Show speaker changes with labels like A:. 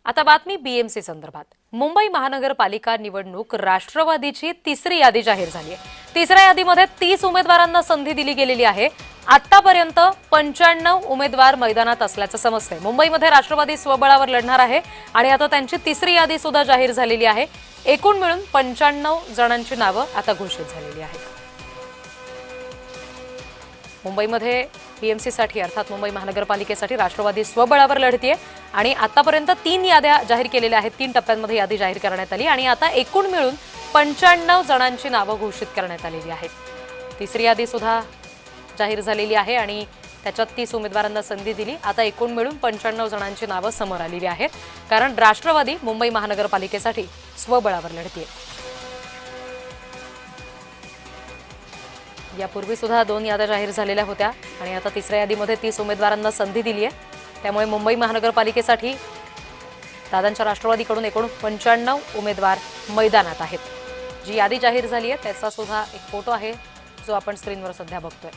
A: आता बातमी बीएमसी संदर्भात। मुंबई महानगरपालिका निवडणूक राष्ट्रवादीची तिसरी यादी जाहीर झाली आहे। तिसऱ्या यादीमध्ये 30 उमेदवारांना संधी दिली गेलेली आहे। आतापर्यंत 95 उमेदवार मैदानात असल्याचं समजतंय। मुंबईमध्ये राष्ट्रवादी स्वबळावर लढणार आहे आणि आता त्यांची तिसरी यादी सुद्धा जाहीर झालेली आहे। एकूण मिळून 95 जणांची नावे आता घोषित झालेली आहेत। मुंबईमध्ये बीएमसीसाठी अर्थात मुंबई महानगरपालिकेसाठी राष्ट्रवादी स्वबळावर लढतीये आणि आतापर्यंत 3 याद्या जाहीर केलेल्या आहेत। 3 टप्प्यांमध्ये यादी जाहीर करण्यात आली आणि आता एकूण मिळून 95 जणांची नावे घोषित करण्यात आलेली आहेत। तिसरी यादी सुद्धा जाहीर झालेली आहे आणि त्याच्यात 30 उमेदवारांना संधी दिली। आता एकूण मिळून 95 जणांची नावे समोर आलेली आहेत, कारण राष्ट्रवादी मुंबई महानगरपालिकेसाठी स्वबळावर लढतीये। यापूर्वी सुद्धा 2 याद्या जाहीर झालेल्या होत्या आणि आता तिसऱ्या यादीमध्ये 30 उमेदवारांना संधी दिली आहे। त्यामुळे मुंबई महानगरपालिकेसाठी दादांच्या राष्ट्रवादीकडून एकूण 95 उमेदवार मैदानात आहेत। जी यादी जाहीर झाली आहे त्याचा सुद्धा एक फोटो आहे जो आपण स्क्रीनवर सध्या बघतोय।